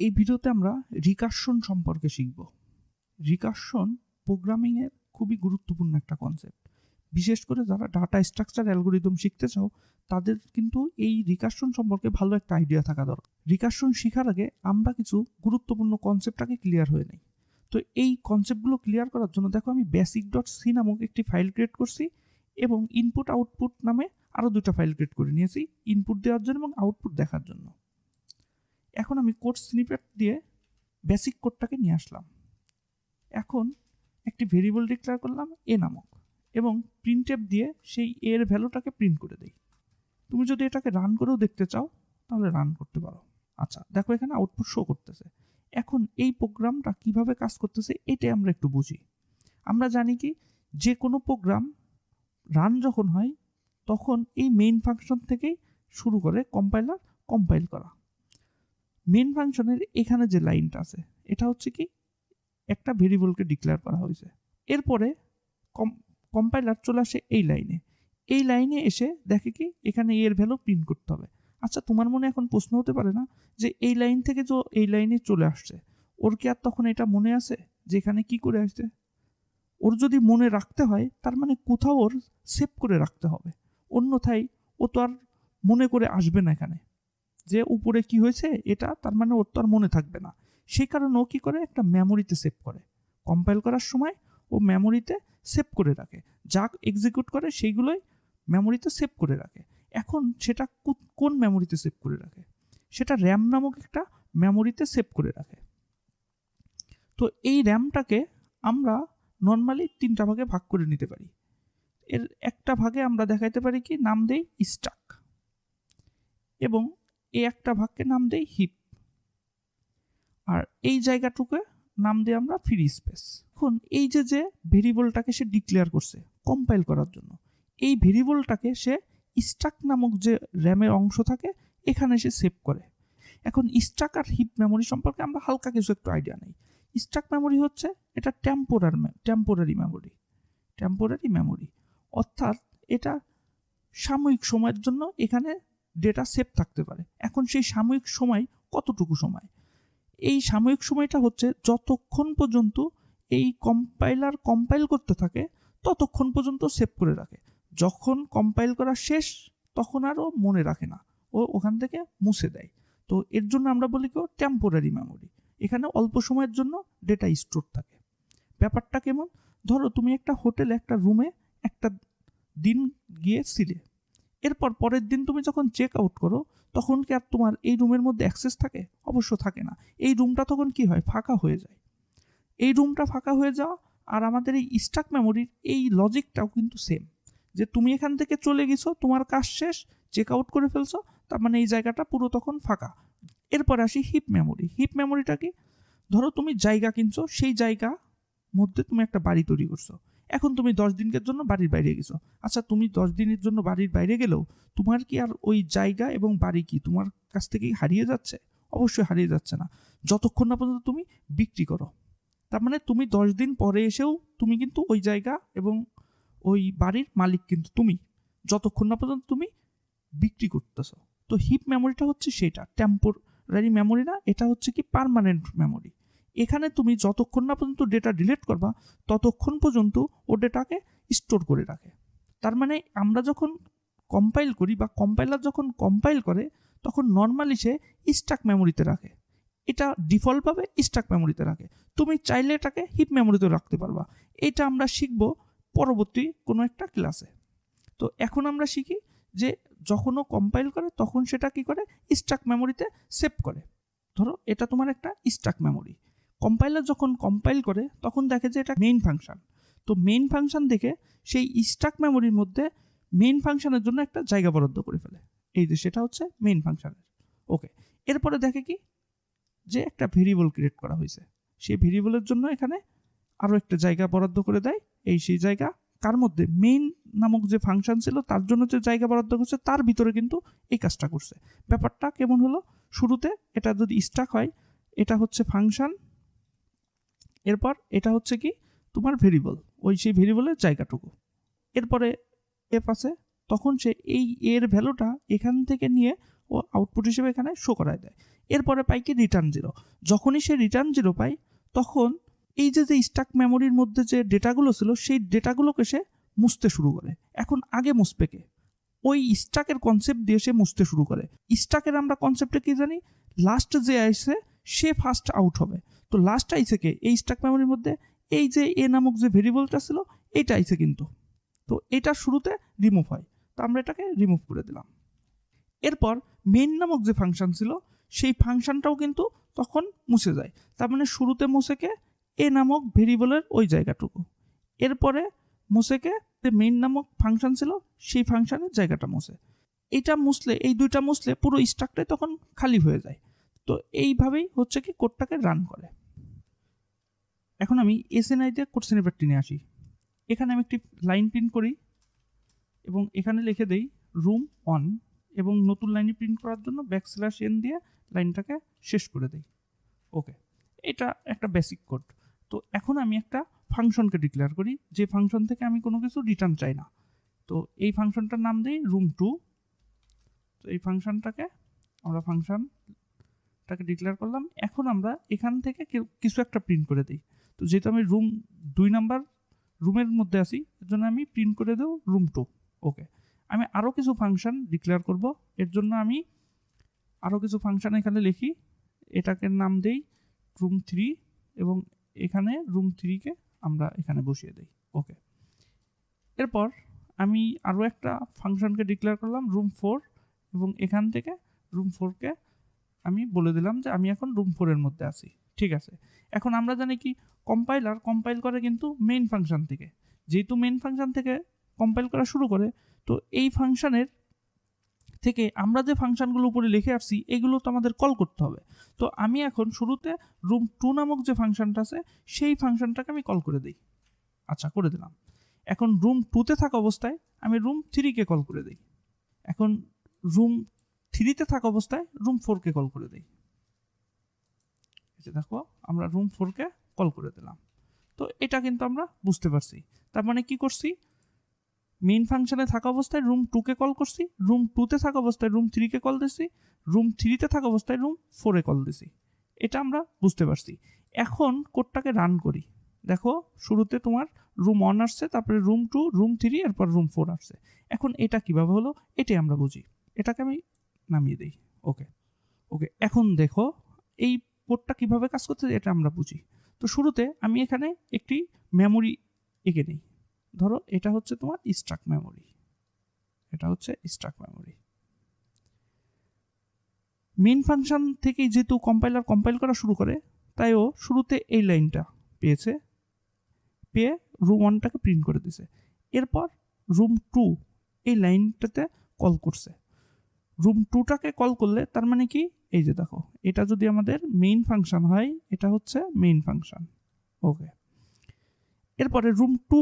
এই ভিডিওতে আমরা রিকারশন সম্পর্কে শিখব। রিকারশন প্রোগ্রামিংয়ের খুবই গুরুত্বপূর্ণ একটা কনসেপ্ট। বিশেষ করে যারা ডাটা স্ট্রাকচার অ্যালগরিদম শিখতে চাও তাদের কিন্তু এই রিকারশন সম্পর্কে ভালো একটা আইডিয়া থাকা দরকার। রিকারশন শেখার আগে আমরা কিছু গুরুত্বপূর্ণ কনসেপ্টটাকে ক্লিয়ার হয়ে নেই। তো এই কনসেপ্টগুলো ক্লিয়ার করার জন্য দেখো আমি basic.c নামক একটি ফাইল ক্রিয়েট করছি এবং ইনপুট আউটপুট নামে আরও দুটো ফাইল ক্রিয়েট করে নিয়েছি ইনপুট দেওয়ার জন্য এবং আউটপুট দেখার জন্য। এখন আমি কোড স্নিপেট দিয়ে বেসিক কোডটাকে নিয়ে আসলাম। এখন একটি ভেরিয়েবল ডিক্লেয়ার করলাম এ নামক এবং প্রিন্টএফ দিয়ে সেই এর ভ্যালুটাকে প্রিন্ট করে দেই। তুমি যদি এটাকে রান করেও দেখতে চাও তাহলে রান করতে পারো। আচ্ছা দেখো এখানে আউটপুট শো করতেছে। এখন এই প্রোগ্রামটা কিভাবে কাজ করতেছে এটাই আমরা একটু বুঝি। আমরা জানি কি যে কোনো প্রোগ্রাম রান যখন হয় তখন এই মেইন ফাংশন থেকেই শুরু করে কম্পাইলার কম্পাইল করা। মেইন ফাংশনের এখানে যে লাইনটা আছে এটা হচ্ছে কি একটা ভেরিয়েবলকে ডিক্লেয়ার করা হয়েছে। এরপরে কম্পাইলার চলে আসে এই লাইনে এসে দেখে কি এখানে এর ভ্যালু প্রিন্ট করতে হবে। আচ্ছা তোমার মনে এখন প্রশ্ন হতে পারে না যে এই লাইন থেকে যে এই লাইনে চলে আসছে ওর কি আর তখন এটা মনে আছে যে এখানে কি করে আসছে? ওর যদি মনে রাখতে হয় তার মানে কোথাও ওর সেভ করে রাখতে হবে, অন্যথায় ও তো আর মনে করে আসবে না এখানে যে উপরে কি হয়েছে এটা, তার মানে ওর তো আর মনে থাকবে না। সেই কারণে ও কি করে একটা মেমোরিতে সেভ করে। কম্পাইল করার সময় ও মেমোরিতে সেভ করে রাখে, যা এক্সিকিউট করে সেইগুলোই মেমোরিতে সেভ করে রাখে। এখন সেটা কোন মেমোরিতে সেভ করে রাখে? সেটা র্যাম নামক একটা মেমোরিতে সেভ করে রাখে। তো এই র্যামটাকে আমরা নর্মালি 3টা ভাগে ভাগ করে নিতে পারি। এর একটা ভাগে আমরা দেখাইতে পারি কি নাম দেই স্ট্যাক এবং এই একটা ভাগকে নাম দেই হিপ, আর এই জায়গাটুকু নাম দিই আমরা ফ্রি স্পেস। এখন এই যে ভেরিয়েবলটাকে সে ডিক্লেয়ার করছে কম্পাইল করার জন্য, এই ভেরিয়েবলটাকে সে স্ট্যাক নামক যে র্যামের অংশ থাকে এখানে সে সেভ করে। এখন স্ট্যাক আর হিপ মেমোরি সম্পর্কে আমরা হালকা কিছু একটু আইডিয়া নেই। স্ট্যাক মেমোরি হচ্ছে এটা টেম্পোরারি মেমোরি, অর্থাৎ এটা সাময়িক সময়ের জন্য এখানে ডেটা সেভ থাকতে পারে। এখন সেই সাময়িক সময় কতটুকু সময়? এই সাময়িক সময়টা হচ্ছে যতক্ষণ পর্যন্ত এই কম্পাইলার কম্পাইল করতে থাকে ততক্ষণ পর্যন্ত সেভ করে রাখে। যখন কম্পাইল করা শেষ তখন আর ও মনে রাখে না, ও ওখান থেকে মুছে দেয়। তো এর জন্য আমরা বলি কি টেম্পোরারি মেমোরি। এখানে অল্প সময়ের জন্য ডেটা স্টোর থাকে। ব্যাপারটা কেমন? ধরো তুমি একটা হোটেলে একটা রুমে একটা দিন গিয়েছিলে, এরপর পরের দিন তুমি যখন চেক আউট করো তখন কি আর তোমার এই রুমের মধ্যে অ্যাক্সেস থাকে? অবশ্য থাকে না। এই রুমটা তখন কি হয়? ফাঁকা হয়ে যায়। এই রুমটা ফাঁকা হয়ে যাওয়া আর আমাদের এই স্ট্যাক মেমোরির এই লজিকটাও কিন্তু সেম, যে তুমি এখান থেকে চলে গেছো, তোমার কাজ শেষ, চেক আউট করে ফেলছো, তার মানে এই জায়গাটা পুরো তখন ফাঁকা। এরপর আসি হিপ মেমোরিটা কি? ধরো তুমি জায়গা কিনছো, সেই জায়গা মধ্যে তুমি একটা বাড়ি তৈরি করছো। এখন তুমি 10 দিনের জন্য বাড়ির বাইরে গেছো। আচ্ছা তুমি 10 দিনের জন্য বাড়ির বাইরে গেলেও তোমার কি আর ওই জায়গা এবং বাড়ি কি তোমার কাছ থেকেই হারিয়ে যাচ্ছে? অবশ্যই হারিয়ে যাচ্ছে না, যতক্ষণ না পর্যন্ত তুমি বিক্রি করো। তার মানে তুমি 10 দিন পরে এসেও তুমি কিন্তু ওই জায়গা এবং ওই বাড়ির মালিক কিন্তু তুমি, যতক্ষণ না পর্যন্ত তুমি বিক্রি করতেছো। তো হিপ মেমোরিটা হচ্ছে সেটা টেম্পোরারি মেমোরি না, এটা হচ্ছে কি পার্মানেন্ট মেমোরি। এখানে তুমি যতক্ষণ না পর্যন্ত ডেটা ডিলিট করবা ততক্ষণ পর্যন্ত ও ডেটাকে স্টোর করে রাখে। তার মানে আমরা যখন কম্পাইল করি বা কম্পাইলার যখন কম্পাইল করে তখন নর্মালি সে স্ট্যাক মেমোরিতে রাখে। এটা ডিফল্টভাবে স্ট্যাক মেমোরিতে রাখে। তুমি চাইলে এটাকে হিপ মেমোরিতে রাখতে পারবা। এটা আমরা শিখবো পরবর্তী কোনো একটা ক্লাসে। তো এখন আমরা শিখি যে যখনও কম্পাইল করে তখন সেটা কি করে? স্ট্যাক মেমোরিতে সেভ করে। ধরো এটা তোমার একটা স্ট্যাক মেমোরি। কম্পাইলার যখন কম্পাইল করে তখন দেখে যে এটা মেইন ফাংশন। তো মেইন ফাংশন দেখে সেই স্ট্যাক মেমোরির মধ্যে মেইন ফাংশনের জন্য একটা জায়গা বরাদ্দ করে ফেলে। এই যে সেটা হচ্ছে মেইন ফাংশনের। ওকে, এরপরে দেখে কি যে একটা ভেরিয়েবল ক্রিয়েট করা হয়েছে, সেই ভেরিয়েবলের জন্য এখানে আরও একটা জায়গা বরাদ্দ করে দেয়। সেই জায়গা কার মধ্যে? মেইন নামক যে ফাংশন ছিল তার জন্য যে জায়গা বরাদ্দ করছে তার ভিতরে কিন্তু এই কাজটা করছে। ব্যাপারটা কেমন হলো? শুরুতে এটা যদি স্ট্যাক হয় এটা হচ্ছে ফাংশন, এরপর এটা হচ্ছে কি তোমার ভেরিয়েবল, সেই ভেরিয়েবলের জায়গাটুকু। এরপরে এফ আছে, তখন সে এই এর ভ্যালুটা এখান থেকে নিয়ে ও আউটপুট হিসেবে এখানে শো করায় দেয়। এরপরে পাই কি রিটার্ন 0। যখনই সে রিটার্ন 0 পায় তখন এই যে স্টাক মেমোরির মধ্যে যে ডেটাগুলো ছিল সেই ডেটাগুলোকে সে মুছতে শুরু করে। এখন আগে মুছবে কে? ওই স্টাকের কনসেপ্ট দিয়ে সে মুছতে শুরু করে। স্টাকের আমরা কনসেপ্টে কি জানি? লাস্ট যে আইসে সে ফার্স্ট আউট হবে। তো লাস্ট আইসে কে? এই স্টাক মেমোরির মধ্যে এই যে এ নামক যে ভেরিয়েবলটা ছিল এইটা আইসে কিন্তু। তো এটা শুরুতে রিমুভ হয়, তো আমরা এটাকে রিমুভ করে দিলাম। এরপর মেইন নামক যে ফাংশন ছিল সেই ফাংশনটাও কিন্তু তখন মুছে যায়। তার মানে শুরুতে মুছে কে? এ নামক ভেরিয়েবলের ওই জায়গাটুকু। এরপরে মুছে কে? যে মেইন নামক ফাংশন ছিল সেই ফাংশনের জায়গাটা মুছে। এটা মুছলে, এই দুইটা মুছলে পুরো স্ট্রাকটাই তখন খালি হয়ে যায়। তো এইভাবেই হচ্ছে কি কোডটাকে রান করে। এখন আমি এসএনআই দিয়ে কোড স্নিপেটটি নিয়ে আসি। এখানে আমি একটি লাইন প্রিন্ট করি এবং এখানে লিখে দেই রুম 1 এবং নতুন লাইনে প্রিন্ট করার জন্য \n দিয়ে লাইনটাকে শেষ করে দেই। ওকে, এটা একটা বেসিক কোড। তো এখন আমি একটা ফাংশনকে ডিক্লেয়ার করি যে ফাংশন থেকে আমি কোনো কিছু রিটার্ন চাই না। তো এই ফাংশনটার নাম দিই room2। তো এই ফাংশনটাকে আমরা ফাংশনটাকে ডিক্লেয়ার করলাম। এখন আমরা এখান থেকে কিছু একটা প্রিন্ট করে দিই। তো যেহেতু আমি রুম 2 নাম্বার রুমের মধ্যে আছি এর জন্য আমি প্রিন্ট করে দেব room2। ওকে, আমি আরও কিছু ফাংশন ডিক্লেয়ার করব। এর জন্য আমি আরও কিছু ফাংশন এখানে লিখি, এটাকে নাম দেই room3 এবং এখানে room3কে আমরা এখানে বসিয়ে দেই। ওকে, এরপর আমি আরও একটা ফাংশনকে ডিক্লেয়ার করলাম room4 এবং এখান থেকে room4কে আমি বলে দিলাম যে আমি এখন room4 এর মধ্যে আছি। ঠিক আছে, এখন আমরা জানি কি কম্পাইল করে কিন্তু মেইন ফাংশন থেকে। যেহেতু মেইন ফাংশন থেকে কম্পাইল করা শুরু করে, তো এই ফাংশনের থেকে আমরা যে ফাংশনগুলো উপরে লিখে আসছি এগুলো তো আমাদের কল করতে হবে। তো আমি এখন শুরুতে room2 নামক যে ফাংশনটা আছে সেই ফাংশনটাকে আমি কল করে দিই। আচ্ছা, করে দিলাম। এখন room2তে থাকা অবস্থায় আমি room3কে কল করে দিই। এখন room3তে থাকা অবস্থায় room4কে কল করে দিই। দেখো আমরা room4কে কল করে দিলাম। তো এটা কিন্তু আমরা বুঝতে পারছি। তার মানে কি করছি? মেইন ফাংশনে থাকা অবস্থায় room2কে কল করছি, room2তে থাকা অবস্থায় room3কে কল দিছি, room3তে থাকা অবস্থায় room4এ কল দিছি। এটা আমরা বুঝতে পারছি। এখন কোডটাকে রান করি। দেখো শুরুতে তোমার room1 আসছে, তারপরে room2, room3, এরপর room4 আসছে। এখন এটা কিভাবে হলো এটাই আমরা বুঝি। এটাকে আমি নামিয়ে দিই। ওকে, এখন দেখো এই কোডটা কিভাবে কাজ করছে এটা আমরা বুঝি। তো শুরুতে আমি এখানে একটি মেমোরি এঁকে নিই। ধরো এটা হচ্ছে তোমার স্ট্রাক মেমোরি, এটা হচ্ছে স্ট্রাক মেমোরি। মেইন ফাংশন থেকেই যেহেতু কম্পাইল করা শুরু করে, তাই ও শুরুতে এই লাইনটা পেয়ে room1টাকে প্রিন্ট করে দিছে। এরপর room2 এই লাইনটাতে কল করছে। room2টাকে কল করলে তার মানে কি, এই যে দেখো এটা যদি আমাদের মেইন ফাংশন হয়, এটা হচ্ছে মেইন ফাংশন। ওকে, এরপরে room2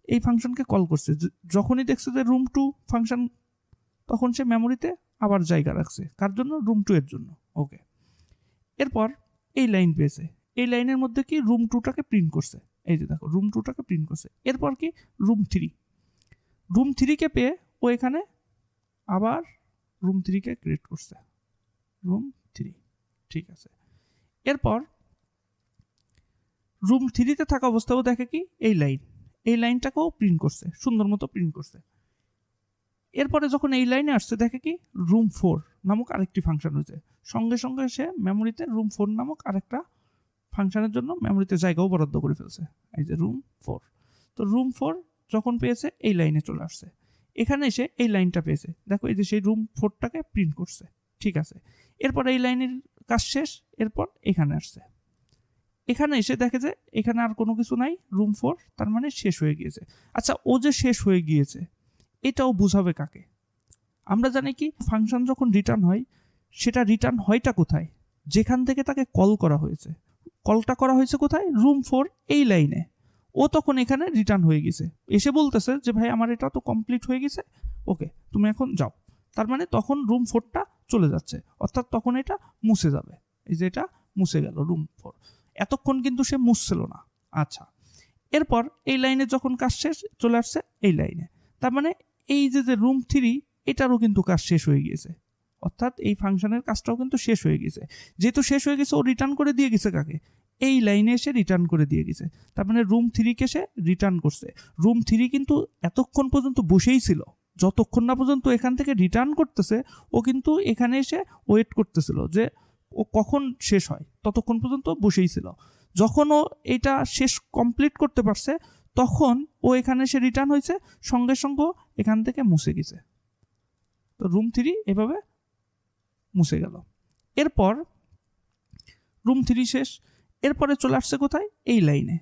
এই ফাংশনকে কল করছে। যখনই দেখছে যে room2 ফাংশন, তখন সে মেমোরিতে আবার জায়গা রাখছে। কার জন্য? room2 এর জন্য। ওকে, এরপর এই লাইন পেয়েছে, এই লাইনের মধ্যে কি room2টাকে প্রিন্ট করছে। এই যে দেখো room2টাকে প্রিন্ট করছে। এরপর কি room3কে পেয়ে ও এখানে আবার room3কে ক্রিয়েট করছে, room3। ঠিক আছে, এরপর room3তে থাকা অবস্থাও দেখে কি এই লাইনটাকেও প্রিন্ট করছে, সুন্দর মতো প্রিন্ট করছে। এরপরে যখন এই লাইনে আসছে দেখে কি room4 নামক আরেকটি ফাংশন হয়েছে। সঙ্গে সঙ্গে সে মেমোরিতে room4 নামক আরেকটা ফাংশনের জন্য মেমোরিতে জায়গাও বরাদ্দ করে ফেলছে, এই যে room4। তো room4 যখন পেয়েছে এই লাইনে চলে আসছে। এখানে এসে এই লাইনটা পেয়েছে, দেখো এই যে সেই room4টাকে প্রিন্ট করছে। ঠিক আছে, এরপর এই লাইনের কাজ শেষ। এরপর এখানে আসছে, এখানে এসে দেখে যে এখানে আর কোনো কিছু নাই, room4 তার মানে শেষ হয়ে গিয়েছে। আচ্ছা, ও যে শেষ হয়ে গিয়েছে এটাও বুঝাবে কাকে? আমরা জানি কি ফাংশন যখন রিটার্ন হয় সেটা রিটার্ন হয়টা কোথায়? যেখান থেকে তাকে কল করা হয়েছে। কলটা করা হয়েছে কোথায়? room4 এই লাইনে। ও তখন এখানে রিটার্ন হয়ে গেছে, এসে বলতেছে যে ভাই আমার এটা তো কমপ্লিট হয়ে গেছে, ওকে তুমি এখন যাও। তার মানে তখন room4টা চলে যাচ্ছে, অর্থাৎ তখন এটা মুছে যাবে। এই যে এটা মুছে গেল room4। এতক্ষণ কিন্তু সে মুছছিল না। আচ্ছা, এরপর এই লাইনে যখন কাজ শেষ চলে আসছে এই লাইনে, তার মানে এই যে room3 এটারও কিন্তু কাজ শেষ হয়ে গিয়েছে। অর্থাৎ এই ফাংশনের কাজটাও কিন্তু শেষ হয়ে গেছে। যেহেতু শেষ হয়ে গেছে, ও রিটার্ন করে দিয়ে গেছে কাকে? এই লাইনে এসে রিটার্ন করে দিয়ে গেছে। তার মানে রুম 3-কে সে রিটার্ন করছে। রুম 3 কিন্তু এতক্ষণ পর্যন্ত বসেই ছিল, যতক্ষণ না পর্যন্ত এখান থেকে রিটার্ন করতেছে ও কিন্তু এখানে এসে ওয়েট করতেছিল যে ও কখন শেষ হয়, ততক্ষণ পর্যন্ত বসেই ছিল। যখন ও এটা শেষ কমপ্লিট করতে পারছে তখন ও এখানে এসে রিটার্ন হয়েছে, সঙ্গে সঙ্গে এখান থেকে মুছে গেছে। তো রুম 3 এভাবে মুছে গেল। এরপর রুম 3 শেষ। এরপরে চলে আসছে কোথায়? এই লাইনে।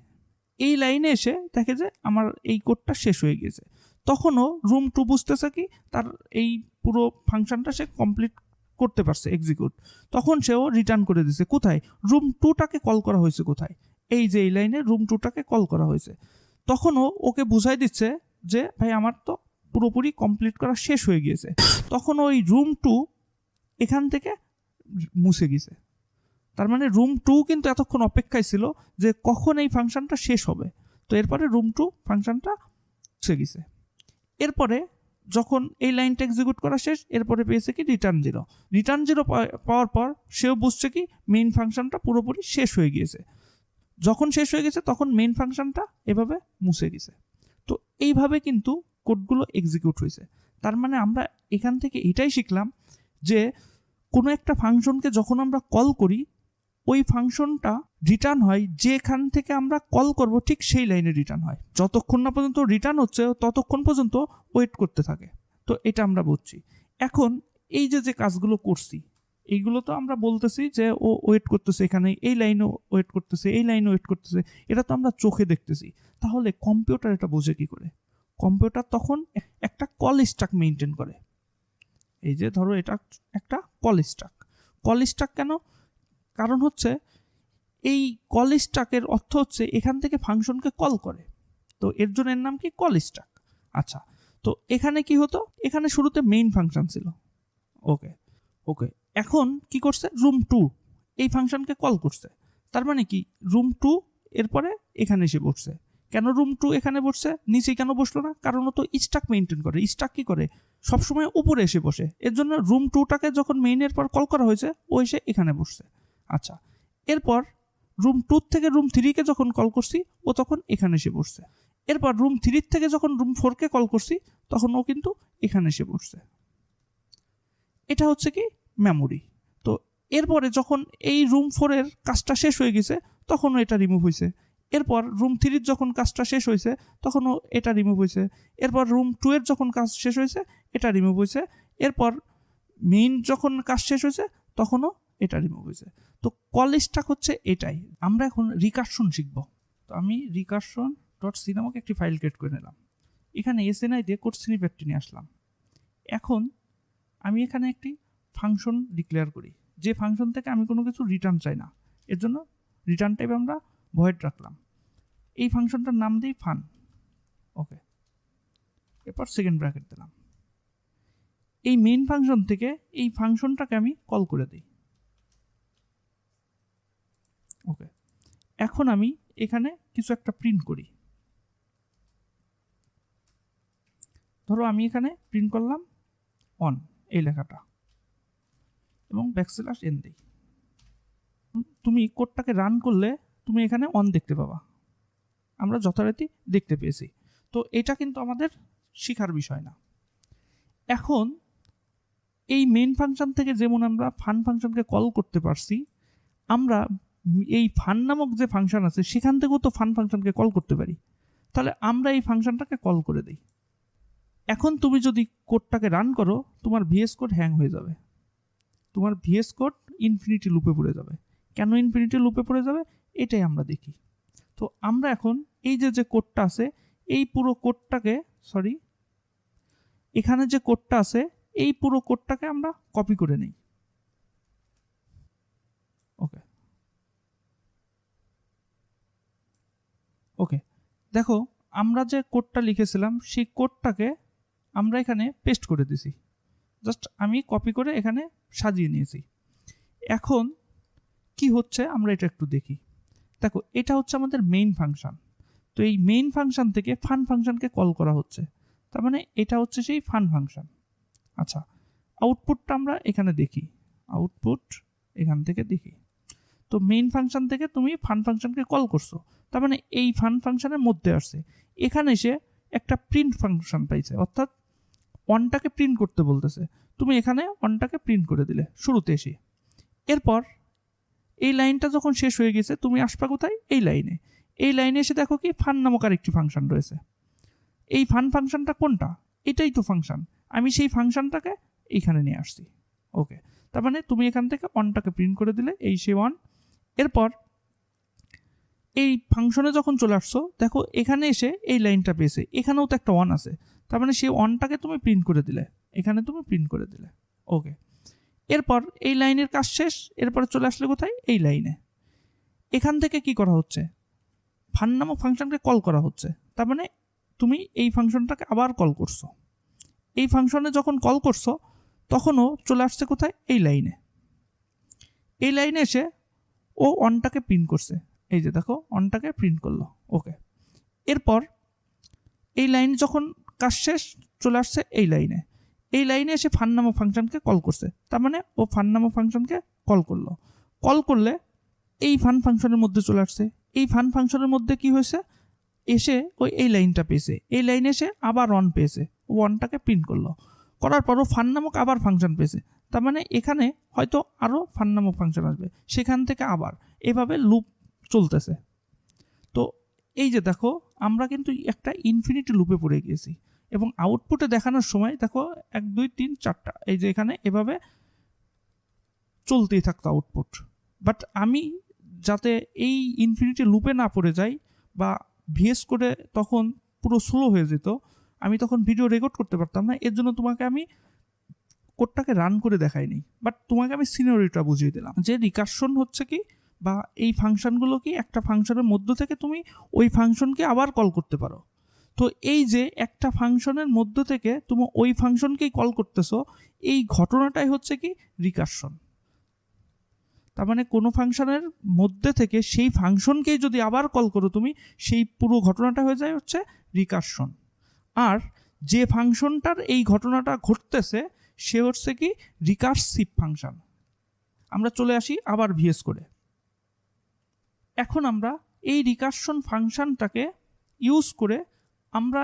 এই লাইনে এসে দেখে যে আমার এই কোডটা শেষ হয়ে গেছে। তখনও রুম 2 বুঝতেছে কি তার এই পুরো ফাংশনটা সে কমপ্লিট করতে পারছে, এক্সিকিউট। তখন সেও রিটার্ন করে দিছে কোথায়? রুম 2টাকে কল করা হয়েছে কোথায়? এই যে এই লাইনে রুম 2টাকে কল করা হয়েছে। তখনও ওকে বুঝাই দিচ্ছে যে ভাই আমার তো পুরোপুরি কমপ্লিট করা শেষ হয়ে গিয়েছে। তখন ওই রুম 2 এখান থেকে মুছে গেছে। তার মানে রুম 2 কিন্তু এতক্ষণ অপেক্ষায় ছিল যে কখন এই ফাংশনটা শেষ হবে। তো এরপরে রুম 2 ফাংশনটা মুছে গেছে। এরপরে যখন এই লাইনটা এক্সিকিউট করা শেষ, এরপরে পেয়েছে কি রিটার্ন 0। রিটার্ন 0 পাওয়ার পর সেও বুঝছে কি মেইন ফাংশনটা পুরোপুরি শেষ হয়ে গিয়েছে। যখন শেষ হয়ে গেছে তখন মেইন ফাংশনটা এভাবে মুছে গেছে। তো এইভাবে কিন্তু কোডগুলো এক্সিকিউট হয়েছে। তার মানে আমরা এখান থেকে এটাই শিখলাম যে কোনো একটা ফাংশনকে যখন আমরা কল করি, ওই ফাংশনটা রিটার্ন হয় যেখান থেকে আমরা কল করব ঠিক সেই লাইনে রিটার্ন হয়। যতক্ষণ না পর্যন্ত রিটার্ন হচ্ছে ততক্ষণ পর্যন্ত ওয়েট করতে থাকে। তো এটা আমরা বুঝছি। এখন এই যে কাজগুলো করছি, এইগুলো তো আমরা বলতেছি যে ও ওয়েট করতেছে এখানে, এই লাইনে ওয়েট করতেছে, এই লাইনে ওয়েট করতেছে, এটা তো আমরা চোখে দেখতেছি। তাহলে কম্পিউটার এটা বোঝে কি করে? কম্পিউটার তখন একটা কল স্ট্যাক মেনটেন করে। এই যে ধরো এটা একটা কল স্ট্যাক। কল স্ট্যাক কেন? কারণ হচ্ছে এই কল স্ট্যাকের অর্থ হচ্ছে এখান থেকে ফাংশনকে কল করে। তো এর জন্য এর নাম কি? Call stack. আচ্ছা, তো এখানে কি হতো? এখানে শুরুতে মেইন ফাংশন ছিল। ওকে, এখন কি করছে? রুম 2 এই ফাংশনকে কল করছে। তার মানে কি? রুম 2 এরপরে এখানে এসে বসছে। কেন রুম 2 এখানে বসছে? নিচে কেন বসলো না? কারণ ও তো স্ট্যাক মেনটেন করে। স্ট্যাক কি করে? সবসময় উপরে এসে বসে। এর জন্য রুম 2টাকে যখন মেইনের পর কল করা হয়েছে ও এসে এখানে বসছে। আচ্ছা, এরপর রুম 2 থেকে রুম 3কে যখন কল করছি ও তখন এখানে এসে বসছে। এরপর রুম 3 থেকে যখন রুম 4কে কল করছি তখন ও কিন্তু এখানে এসে বসছে। এটা হচ্ছে কি? মেমোরি। তো এরপরে যখন এই রুম 4-এর কাজটা শেষ হয়ে গেছে তখনও এটা রিমুভ হয়েছে। এরপর রুম 3-র যখন কাজটা শেষ হয়েছে তখনও এটা রিমুভ হয়েছে। এরপর রুম 2-এর যখন কাজ শেষ হয়েছে এটা রিমুভ হয়েছে। এরপর মেইন যখন কাজ শেষ হয়েছে তখনও এটা রিমুভ হয়েছে। তো কল স্ট্যাক হচ্ছে এটাই। আমরা এখন রিকারশন শিখব। তো আমি recursion.c নামক একটি ফাইল ক্রিয়েট করে নিলাম। এখানে SNI দিয়ে কোড স্নিপেটটি নিয়ে আসলাম। এখন আমি এখানে একটি ফাংশন ডিক্লেয়ার করি, যে ফাংশন থেকে আমি কোনো কিছু রিটার্ন চাই না। এর জন্য রিটার্ন টাইপ আমরা ভয়েড রাখলাম। এই ফাংশনটার নাম দিই ফান। ওকে, এরপর সেকেন্ড ব্র্যাকেট দিলাম। এই মেইন ফাংশন থেকে এই ফাংশনটাকে আমি কল করে দিই। ওকে, এখন আমি এখানে কিছু একটা প্রিন্ট করি। ধরো আমি এখানে প্রিন্ট করলাম অন এই লেখাটা এবং \n দিই। তুমি কোডটাকে রান করলে তুমি এখানে অন দেখতে পাবা। আমরা যথারীতি দেখতে পেয়েছি। তো এটা কিন্তু আমাদের শেখার বিষয় না। এখন এই মেইন ফাংশন থেকে যেমন আমরা ফান ফাংশনকে কল করতে পারছি, আমরা এই ফান নামক যে ফাংশন আছে সেখান থেকেও তো ফান ফাংশনকে কল করতে পারি। তাহলে আমরা এই ফাংশনটাকে কল করে দিই। এখন তুমি যদি কোডটাকে রান করো তোমার VS কোড হ্যাং হয়ে যাবে। তোমার VS কোড ইনফিনিটি লুপে পড়ে যাবে। কেন ইনফিনিটি লুপে পড়ে যাবে এটাই আমরা দেখি। তো আমরা এখন এই যে কোডটা আছে এই পুরো কোডটাকে, এখানে যে কোডটা আছে এই পুরো কোডটাকে আমরা কপি করে নিই। ওকে, দেখো আমরা যে কোডটা লিখেছিলাম সেই কোডটাকে আমরা এখানে পেস্ট করে দিছি। জাস্ট আমি কপি করে এখানে সাজিয়ে নিয়েছি। এখন কি হচ্ছে আমরা এটা একটু দেখি। দেখো এটা হচ্ছে আমাদের মেইন ফাংশন। তো এই মেইন ফাংশন থেকে ফান ফাংশনকে কল করা হচ্ছে। তার মানে এটা হচ্ছে সেই ফান ফাংশন। আচ্ছা, আউটপুটটা আমরা এখানে দেখি, আউটপুট এখান থেকে দেখি। তো মেইন ফাংশন থেকে তুমি ফান ফাংশনকে কল করছো, তার মানে এই ফান ফাংশনের মধ্যে আসছে, এখানে এসে একটা প্রিন্ট ফাংশন পাইছে, অর্থাৎ অনটাকে প্রিন্ট করতে বলতেছে, তুমি এখানে অনটাকে প্রিন্ট করে দিলে শুরুতে এসে। এরপর এই লাইনটা যখন শেষ হয়ে গেছে তুমি আসবা কোথায়, এই লাইনে। এই লাইনে এসে দেখো কি ফান নামক আরেকটি ফাংশন রয়েছে। এই ফান ফাংশনটা কোনটা, এটাই তো ফাংশন, আমি সেই ফাংশনটাকে এইখানে নিয়ে আসছি। ওকে, তার মানে তুমি এখান থেকে অনটাকে প্রিন্ট করে দিলে, এই সে অন। এরপর এই ফাংশনে যখন চলে আসছো দেখো এখানে এসে এই লাইনটা পেয়েছে, এখানেও তো একটা অন আছে, তার মানে সেই অনটাকে তুমি প্রিন্ট করে দিলে, এখানে তুমি প্রিন্ট করে দিলে। ওকে, এরপর এই লাইনের কাজ শেষ, এরপর চলে আসলে কোথায়, এই লাইনে। এখান থেকে কি করা হচ্ছে, ফান নামক ফাংশনকে কল করা হচ্ছে, তার মানে তুমি এই ফাংশনটাকে আবার কল করছো। এই ফাংশনে যখন কল করছো তখনও চলে আসছে কোথায়, এই লাইনে। এই লাইনে এসে ও অনটাকে প্রিন্ট করছে, এই যে দেখো অনটাকে প্রিন্ট করলো। ওকে, এরপর এই লাইন যখন কাজ শেষ চলে আসছে এই লাইনে। এই লাইনে এসে ফান নামক ফাংশনকে কল করছে, তার মানে ও ফান নামক ফাংশনকে কল করলো। কল করলে এই ফান ফাংশনের মধ্যে চলে আসছে, এই ফান ফাংশনের মধ্যে কি হয়েছে, এসে ওই এই লাইনটা পেয়েছে, এই লাইনে এসে আবার অন পেয়েছে, ও অনটাকে প্রিন্ট করলো। করার পরও ফান নামক আবার ফাংশন পেয়েছে, তার মানে এখানে হয়তো আরও ফান নামক ফাংশন আসবে, সেখান থেকে আবার এভাবে লুপ চলতেছে। তো এই যে দেখো আমরা কিন্তু একটা ইনফিনিটি লুপে পড়ে গিয়েছি, এবং আউটপুটে দেখানোর সময় দেখো 1 2 3 4টা, এই যে এখানে এভাবে চলতেই থাকতো আউটপুট। বাট আমি যাতে এই ইনফিনিটি লুপে না পড়ে যাই বা ভিএস করে তখন পুরো স্লো হয়ে যেত, আমি তখন ভিডিও রেকর্ড করতে পারতাম না, এর জন্য তোমাকে আমি কোডটাকে রান করে দেখাইনি, বাট তোমাকে আমি সিনারিওটা বুঝিয়ে দিলাম যে রিকারশন হচ্ছে কি, বা এই ফাংশনগুলো কি, একটা ফাংশনের মধ্য থেকে তুমি ওই ফাংশনকে আবার কল করতে পারো। তো এই যে একটা ফাংশনের মধ্য থেকে তুমি ওই ফাংশনকেই কল করতেছো, এই ঘটনাটাই হচ্ছে কি রিকারশন। তার মানে কোনো ফাংশনের মধ্যে থেকে সেই ফাংশনকেই যদি আবার কল করো তুমি, সেই পুরো ঘটনাটা হয়ে যায় হচ্ছে রিকারশন। আর যে ফাংশনটার এই ঘটনাটা ঘটতেছে সে হচ্ছে কি রিকারসিভ ফাংশন। আমরা চলে আসি আবার ভিএস করে। এখন আমরা এই রিকারশন ফাংশনটাকে ইউজ করে আমরা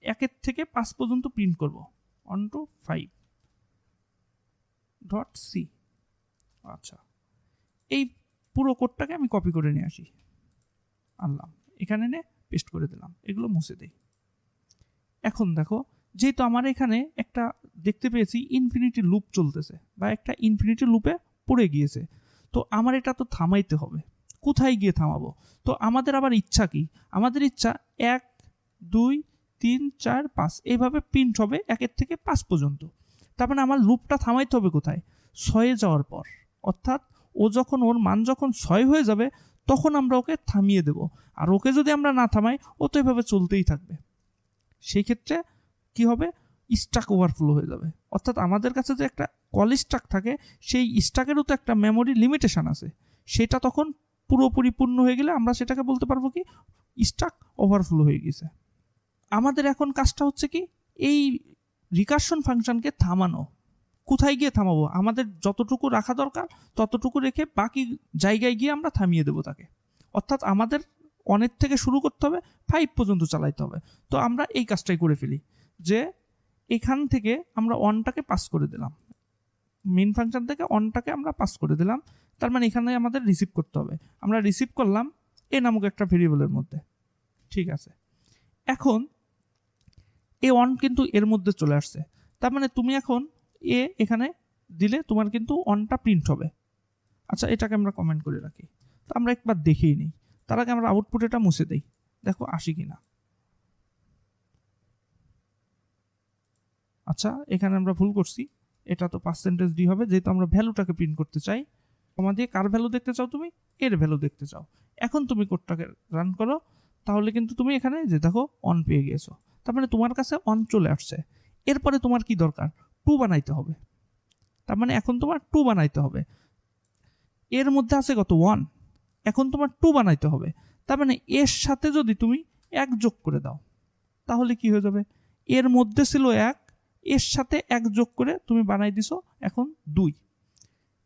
1 থেকে 5 পর্যন্ত প্রিন্ট করব, 1 to 5.c। আচ্ছা, এই পুরো কোডটাকে আমি কপি করে নিয়ে আসি, আনলাম এখানে এনে পেস্ট করে দিলাম, এগুলো মুছে দেই। এখন দেখো যেহেতু আমার এখানে একটা দেখতে পেয়েছি ইনফিনিটি লুপ চলতেছে বা একটা ইনফিনিটি লুপে পড়ে গিয়েছে, তো আমার এটা তো থামাইতে হবে। কোথায় গিয়ে থামাবো? তো আমাদের আবার ইচ্ছা কি, আমাদের ইচ্ছা 1 2 3 4 5 এইভাবে প্রিন্ট হবে 1 থেকে 5 পর্যন্ত। তার মানে আমার লুপটা থামাইতে হবে কোথায়, 6 যাওয়ার পর। অর্থাৎ ও যখন ওর মান যখন 6 হয়ে যাবে তখন আমরা ওকে থামিয়ে দেব, আর ওকে যদি আমরা না থামাই ও তো এভাবে চলতেই থাকবে। সেই ক্ষেত্রে কি হবে, স্ট্যাক ওভারফ্লো হয়ে যাবে। অর্থাৎ আমাদের কাছে যে একটা কল স্ট্যাক থাকে সেই স্ট্যাকেরও তো একটা মেমোরি লিমিটেশন আছে, সেটা তখন পুরোপুরি পূর্ণ হয়ে গেলে আমরা সেটাকে বলতে পারবো কি স্ট্যাক ওভারফ্লো হয়ে গেছে। আমাদের এখন কাজটা হচ্ছে কি এই রিকারশন ফাংশনকে থামানো। কোথায় গিয়ে থামাবো, আমাদের যতটুকু রাখা দরকার ততটুকু রেখে বাকি জায়গায় গিয়ে আমরা থামিয়ে দেবো তাকে। অর্থাৎ আমাদের অনেক থেকে শুরু করতে হবে, 5 পর্যন্ত চালাইতে হবে। তো আমরা এই কাজটাই করে ফেলি যে এখান থেকে আমরা অনটাকে পাস করে দিলাম, মেইন ফাংশন থেকে অনটাকে আমরা পাস করে দিলাম, তার মানে এখানে আমাদের রিসিভ করতে হবে। আমরা রিসিভ করলাম এ নামক একটা ভেরিয়েবলের মধ্যে, ঠিক আছে। এখন এ অন কিন্তু এর মধ্যে চলে আসছে, তার মানে তুমি এখন এ এখানে দিলে তোমার কিন্তু অনটা প্রিন্ট হবে। আচ্ছা, এটাকে আমরা কমেন্ট করে রাখি, তো আমরা একবার দেখেই নিই। তার আগে আমরা আউটপুট এটা মুছে দিই, দেখো আসি কিনা। আচ্ছা, এখানে আমরা ভুল করছি, এটা তো %d হবে, যেহেতু আমরা ভ্যালুটাকে প্রিন্ট করতে চাই। কমা দিয়ে কার ভ্যালু দেখতে চাও তুমি, এর ভ্যালু দেখতে চাও। এখন তুমি কোডটাকে রান করো, তাহলে কিন্তু তুমি এখানে যে দেখো অন পেয়ে গিয়েছো, তার মানে তোমার কাছে অন চলে আসছে। এরপরে তোমার কি দরকার, 2 বানাইতে হবে। তার মানে এখন তোমার 2 বানাইতে হবে। এর মধ্যে আছে কত 1, এখন তোমার 2 বানাইতে হবে। তার মানে এর সাথে যদি তুমি 1 যোগ করে দাও তাহলে কি হয়ে যাবে, এর মধ্যে ছিল 1, এর সাথে 1 যোগ করে তুমি বানাই দিছো এখন 2।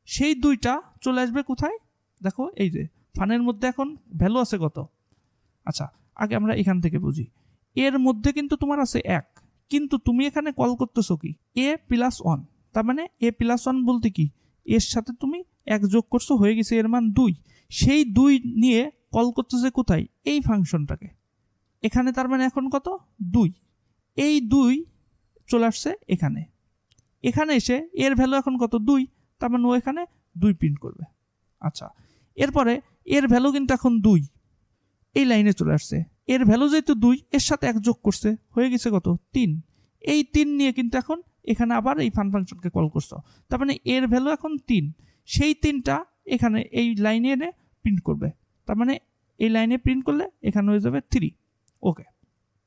সেই 2টা চলে আসবে কোথায়? দেখো এই যে ফানের মধ্যে এখন ভ্যালু আছে কত? আচ্ছা আগে আমরা এখান থেকে বুঝি। এর মধ্যে কিন্তু তোমার আছে 1, কিন্তু তুমি এখানে কল করতেছো কি a+1। তার মানে a+1 বলতে কি এর সাথে তুমি 1 যোগ করছো, হয়ে গেছে এর মান 2। সেই 2 নিয়ে কল করতেছে কোথায়? এই ফাংশনটাকে। এখানে তার মানে এখন কত? 2। এই 2 চলে আসছে এখানে। এখানে এসে এর ভ্যালু এখন কত? 2। তার মানে ও এখানে 2 প্রিন্ট করবে। আচ্ছা এরপরে এর ভ্যালু কিন্তু এখন 2, এই লাইনে চলে আসছে। এর ভ্যালু যেহেতু 2, এর সাথে 1 যোগ করছে, হয়ে গেছে কত? 3। এই 3 নিয়ে কিন্তু এখন এখানে আবার এই ফাংশনকে কল করছো। তার মানে এর ভ্যালু এখন 3। সেই 3টা এখানে এই লাইনে এনে প্রিন্ট করবে। তার মানে এই লাইনে প্রিন্ট করলে এখানে হয়ে যাবে 3। ওকে,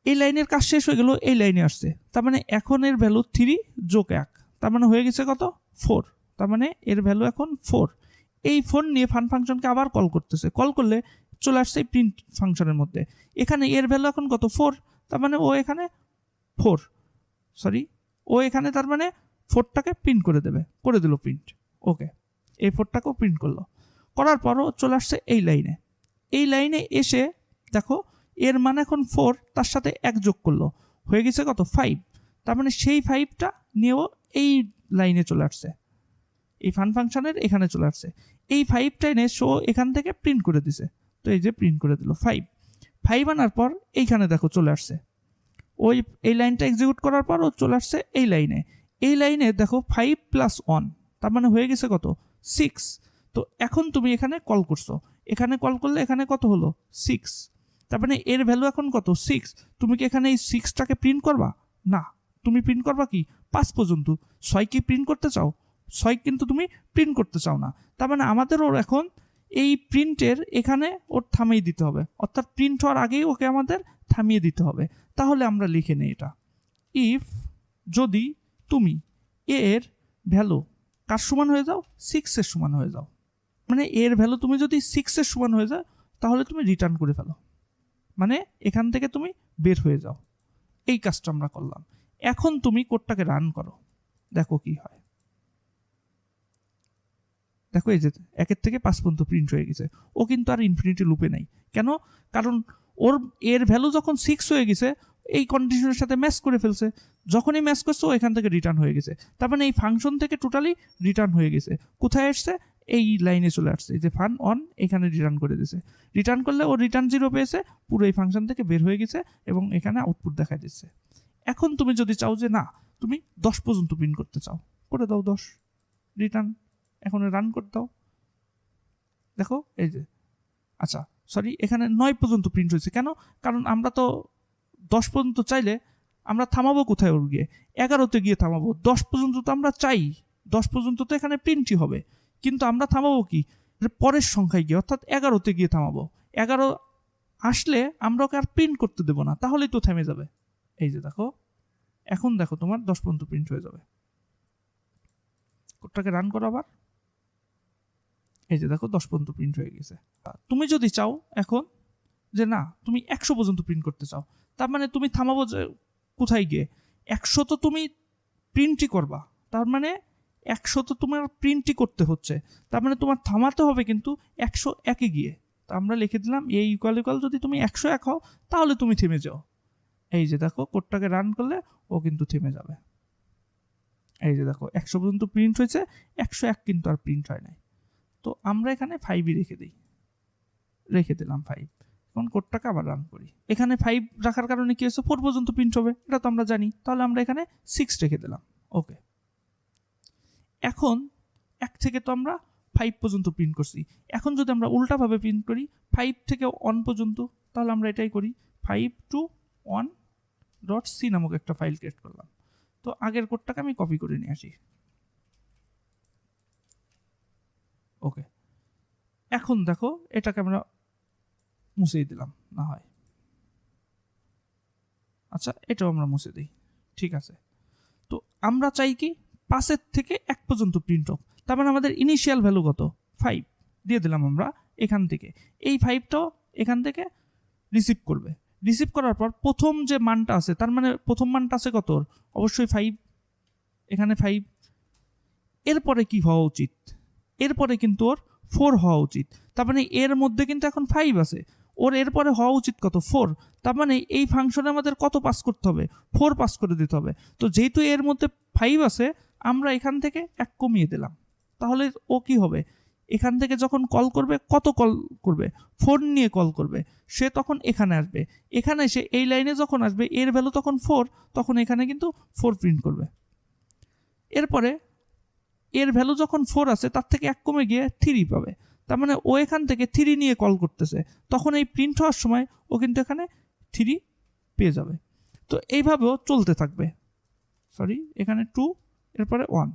এই লাইনের কাজ শেষ হয়ে গেল, এই লাইনে আসছে। তার মানে এখন এর ভ্যালু 3 যোগ 1, তার মানে হয়ে গেছে কত? 4। তার মানে এর ভ্যালু এখন 4। এই 4 নিয়ে ফাংশনকে আবার কল করতেছে। কল করলে চলে আসছে প্রিন্ট ফাংশনের মধ্যে। এখানে এর ভ্যালু এখন কত? 4। তার মানে ও এখানে ও এখানে তার মানে 4টাকে প্রিন্ট করে দেবে, করে দিল প্রিন্ট। ওকে, এই 4টাকেও প্রিন্ট করলো। করার পরও চলে আসছে এই লাইনে। এই লাইনে এসে দেখো এর মান এখন 4, তার সাথে 1 যোগ করলো, হয়ে গেছে কত? 5। তার মানে সেই 5টা নিয়েও এই লাইনে চলে আসছে, এই ফাংশনের এখানে চলে আসছে। এই 5টা এনে শো এখান থেকে প্রিন্ট করে দিছে। তো এই যে প্রিন্ট করে দিল 5 আনার পর এইখানে দেখো চলে আসছে। ওই এই লাইনটা এক্সিকিউট করার পর ও চলে আসছে এই লাইনে। এই লাইনে দেখো 5+1, তার মানে হয়ে গেছে কত? 6। তো এখন তুমি এখানে কল করছো, এখানে কল করলে এখানে কত হলো? 6। তার মানে এর ভ্যালু এখন কত? 6। তুমি কি এখানে এই 6টাকে প্রিন্ট করবা? না, তুমি প্রিন্ট করবা কি 5 পর্যন্ত। 6 কি প্রিন্ট করতে চাও? 6 কিন্তু তুমি প্রিন্ট করতে চাও না। তার মানে আমাদের ওর এখন এই প্রিন্টের এখানে ওর থামিয়ে দিতে হবে, অর্থাৎ প্রিন্ট হওয়ার আগেই ওকে আমাদের থামিয়ে দিতে হবে। তাহলে আমরা লিখে নিই এটা, ইফ যদি তুমি এর ভ্যালু কার সমান হয়ে যাও? 6 এর সমান হয়ে যাও। মানে এর ভ্যালু তুমি যদি 6 এর সমান হয়ে যাও তাহলে তুমি রিটার্ন করে ফেলো, মানে এখান থেকে তুমি বের হয়ে যাও। এই কাজটা আমরা করলাম। এখন তুমি কোডটাকে রান করো, দেখো কি হয়। দেখো এই যে 1 থেকে 5 পর্যন্ত প্রিন্ট হয়ে গেছে। ও কিন্তু আর ইনফিনিটি লুপে নাই। কেন? কারণ ওর এর ভ্যালু যখন 6 হয়ে গেছে এই কন্ডিশনের সাথে ম্যাচ করে ফেলছে। যখনই ম্যাচ করছে ও এখান থেকে রিটার্ন হয়ে গেছে। তার মানে এই ফাংশন থেকে টোটালি রিটার্ন হয়ে গেছে। কোথায় আসছে? এই লাইনে চলে আসছে, যে ফান অন এখানে রিটার্ন করে দিয়েছে। রিটার্ন করলে ও রিটার্ন 0 পেয়েছে, পুরো এই ফাংশন থেকে বের হয়ে গেছে এবং এখানে আউটপুট দেখা দিচ্ছে। এখন তুমি যদি চাও যে না তুমি 10 পর্যন্ত প্রিন্ট করতে চাও, করে দাও 10 রিটার্ন। এখন রান করে দাও, দেখো এই যে। আচ্ছা সরি, এখানে 9 পর্যন্ত প্রিন্ট হয়েছে। কেন? কারণ আমরা তো 10 পর্যন্ত চাইলে আমরা থামাবো কোথায়? ওর গিয়ে 11তে গিয়ে থামাবো। 10 পর্যন্ত তো আমরা চাই, 10 পর্যন্ত তো এখানে প্রিন্টই হবে, কিন্তু আমরা থামাবো কি পরের সংখ্যায় গিয়ে, অর্থাৎ 11তে গিয়ে থামাবো। 11 আসলে আমরা ওকে আর প্রিন্ট করতে দেবো না, তাহলেই তো থেমে যাবে। এই যে দেখো, এখন দেখো তোমার 10 পর্যন্ত প্রিন্ট হয়ে যাবে। কোডটাকে রান করো আবার, এই যে দেখো 10 পর্যন্ত প্রিন্ট হয়ে গেছে। তুমি যদি চাও এখন যে না তুমি 100 পর্যন্ত প্রিন্ট করতে চাও, তার মানে তুমি থামাবো যে কোথায় গিয়ে? 100 তো তুমি প্রিন্টই করবা, তার মানে 100 তো তোমার প্রিন্টই করতে হচ্ছে, তার মানে তোমার থামাতে হবে কিন্তু 101-এ গিয়ে। তা আমরা লিখে দিলাম এই ইকুয়াল যদি তুমি 101 হও তাহলে তুমি থেমে যাও। এই যে দেখো কোডটাকে রান করলে ও কিন্তু থেমে যাবে। এই যে দেখো 100 পর্যন্ত প্রিন্ট হয়েছে, 101 কিন্তু আর প্রিন্ট হয় নাই। তো আমরা এখানে 5ই রেখে দিলাম 5। এখন কোডটাকে আবার রান করি। এখানে 5 রাখার কারণে কি হচ্ছে? 4 পর্যন্ত প্রিন্ট হবে, এটা তো আমরা জানি। তাহলে আমরা এখানে 6 রেখে দিলাম। ওকে, এখন 1 থেকে তো আমরা 5 পর্যন্ত প্রিন্ট করছি। এখন যদি আমরা উল্টাভাবে প্রিন্ট করি 5 থেকে 1 পর্যন্ত, তাহলে আমরা এটাই করি, 5 to 1.c নামক একটা ফাইল ক্রিয়েট করলাম। তো আগের কোডটাকে আমি কপি করে নিয়ে আসি। ওকে, এখন দেখো এটাকে আমরা মুছেই দিলাম না হয়। আচ্ছা এটাও আমরা মুছে দিই, ঠিক আছে। তো আমরা চাই কি 5 থেকে 1 পর্যন্ত প্রিন্ট হোক। তার মানে আমাদের ইনিশিয়াল ভ্যালু কত? 5 দিয়ে দিলাম আমরা এখান থেকে। এই 5টাও এখান থেকে রিসিভ করবে। রিসিভ করার পর প্রথম যে মানটা আছে, তার মানে প্রথম মানটা আছে কত? অবশ্যই 5। এখানে 5, এরপরে কি হওয়া উচিত, এরপরে কিন্তু ওর 4 হওয়া উচিত। তার মানে এর মধ্যে কিন্তু এখন 5 আছে, ওর এরপরে হওয়া উচিত কত, 4। তার মানে এই ফাংশনে আমাদের কত পাস করতে হবে, 4 পাস করে দিতে হবে। তো যেহেতু এর মধ্যে 5 আছে, আমরা এখান থেকে 1 কমিয়ে দিলাম। তাহলে ও কি হবে, এখান থেকে যখন কল করবে, কত কল করবে, 4 নিয়ে কল করবে, সে তখন এখানে আসবে। এখানে এসে এই লাইনে যখন আসবে, এর ভ্যালু তখন 4, তখন এখানে কিন্তু 4 প্রিন্ট করবে। এরপরে এর ভ্যালু যখন 4 আছে, তার থেকে 1 কমে গিয়ে 3 পাবে। তার মানে ও এখান থেকে 3 নিয়ে কল করতেছে, তখন এই প্রিন্ট হওয়ার সময় ও কিন্তু এখানে 3 পেয়ে যাবে। তো এইভাবেও চলতে থাকবে। সরি, এখানে 2, এরপরে 1।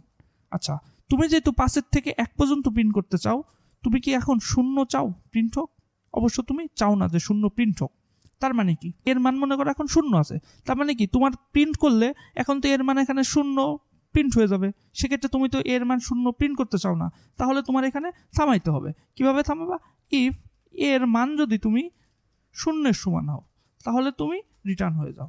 আচ্ছা, তুমি যেহেতু 5 থেকে 1 পর্যন্ত প্রিন্ট করতে চাও, তুমি কি এখন 0 চাও প্রিন্ট হোক? অবশ্য তুমি চাও না যে 0 প্রিন্ট হোক। তার মানে কি, এর মান মনে করো এখন 0 আছে, তার মানে কি তোমার প্রিন্ট করলে এখন তো এর মান এখানে 0 প্রিন্ট হয়ে যাবে। সেক্ষেত্রে তুমি তো এর মান 0 প্রিন্ট করতে চাও না, তাহলে তোমার এখানে থামাইতে হবে। কিভাবে থামাবা, ইফ এর মান যদি তুমি 0-এর সমান হও, তাহলে তুমি রিটার্ন হয়ে যাও,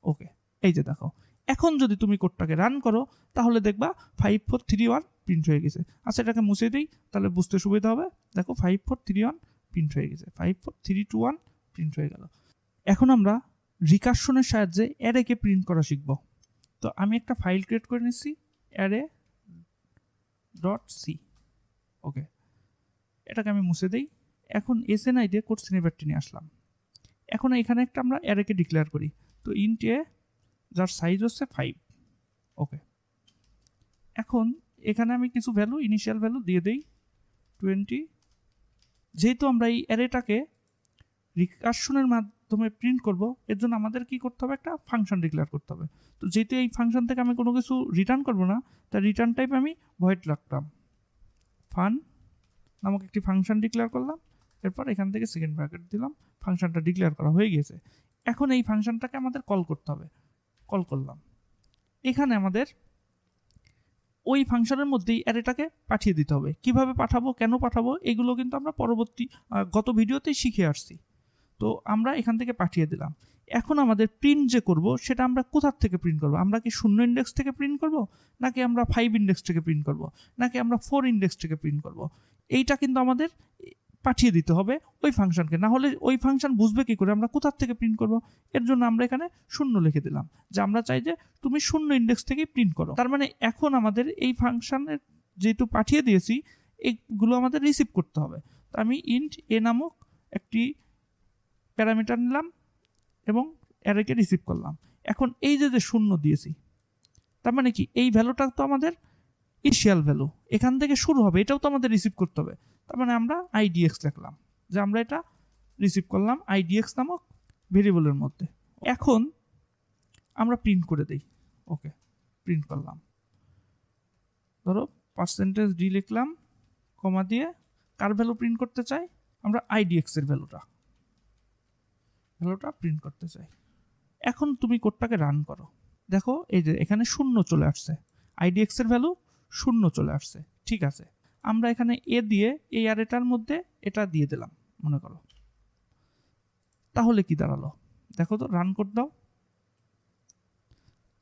ওকে। এই যে দেখো, এখন যদি তুমি কোডটাকে রান করো, তাহলে দেখবা 5431 প্রিন্ট হয়ে গেছে। আচ্ছা, এটাকে মুছে দিই, তাহলে বুঝতে সুবিধা হবে। দেখো 5431 প্রিন্ট হয়ে গেছে, 54321 প্রিন্ট হয়ে গেল। এখন আমরা রিকারশনের সাহায্যে অ্যারেকে প্রিন্ট করা শিখব। তো আমি একটা ফাইল ক্রিয়েট করে নিচ্ছি, array.c। ওকে, এটাকে আমি মুছে দিই। এখন এসএনআই দিয়ে কোড স্নিপেটটি নিয়ে আসলাম। এখন এখানে একটা আমরা অ্যারেকে ডিক্লেয়ার করি। তো ইন্ট এ, যার সাইজ হচ্ছে 5। ওকে, এখন এখানে আমি কিছু ভ্যালু, ইনিশিয়াল ভ্যালু দিয়ে দেই 20। যেহেতু আমরা এই অ্যারেটাকে রিকারশনের মাধ্যমে প্রিন্ট করব, এর জন্য আমাদের কি করতে হবে, একটা ফাংশন ডিক্লেয়ার করতে হবে। তো যেহেতু এই ফাংশন থেকে আমি কোনো কিছু রিটার্ন করব না, তাই রিটার্ন টাইপ আমি ভয়েড রাখলাম। ফান নামক একটি ফাংশন ডিক্লেয়ার করলাম, এরপর এখান থেকে সেকেন্ড ব্র্যাকেট দিলাম। ফাংশনটা ডিক্লেয়ার করা হয়ে গেছে। এখন এই ফাংশনটাকে আমাদের কল করতে হবে। কল করলাম, এখানে আমাদের ওই ফাংশনের মধ্যেই অ্যারেটাকে পাঠিয়ে দিতে হবে। কিভাবে পাঠাবো, কেন পাঠাবো, এগুলো কিন্তু আমরা পরবর্তী গত ভিডিওতেই শিখে আসছি। তো আমরা এখান থেকে পাঠিয়ে দিলাম। এখন আমাদের প্রিন্ট যে করব, সেটা আমরা কোথার থেকে প্রিন্ট করব, আমরা কি 0 ইন্ডেক্স থেকে প্রিন্ট করব, নাকি আমরা 5 ইন্ডেক্স থেকে প্রিন্ট করব, নাকি আমরা 4 ইন্ডেক্স থেকে প্রিন্ট করব, এইটা কিন্তু আমাদের পাঠিয়ে দিতে হবে ওই ফাংশনকে। না হলে ওই ফাংশন বুঝবে কি করে আমরা কোথার থেকে প্রিন্ট করব। এর জন্য আমরা এখানে 0 লিখে দিলাম, যে আমরা চাই যে তুমি 0 ইন্ডেক্স থেকেই প্রিন্ট করো। তার মানে এখন আমাদের এই ফাংশনের যেহেতু পাঠিয়ে দিয়েছি, এইগুলো আমাদের রিসিভ করতে হবে। তো আমি ইন্ট এ নামক একটি প্যারামিটার নিলাম এবং অ্যারেকে রিসিভ করলাম। এখন এই যে 0 দিয়েছি, তার মানে কি এই ভ্যালুটা তো আমাদের ইনিশিয়াল ভ্যালু, এখান থেকে শুরু হবে, এটাও তো আমাদের রিসিভ করতে হবে। তার মানে আমরা আইডিএক্স লিখলাম, যে আমরা এটা রিসিভ করলাম আইডিএক্স নামক ভেরিয়েবলের মধ্যে। এখন আমরা প্রিন্ট করে দেই। ওকে, প্রিন্ট করলাম। ধরো %d লিখলাম, কমা দিয়ে কার ভ্যালু প্রিন্ট করতে চাই, আমরা আইডিএক্স এর ভ্যালুটা প্রিন্ট করতে চাই। এখন তুমি কোডটাকে রান করো, দেখো এই যে এখানে 0 চলে আসছে, আইডিএক্স এর ভ্যালু 0 চলে আসছে। ঠিক আছে, আমরা এখানে এ দিয়ে এই অ্যারেটার মধ্যে এটা দিয়ে দিলাম মনে করো। তাহলে কি দাঁড়ালো, দেখো তো, রান কোড দাও।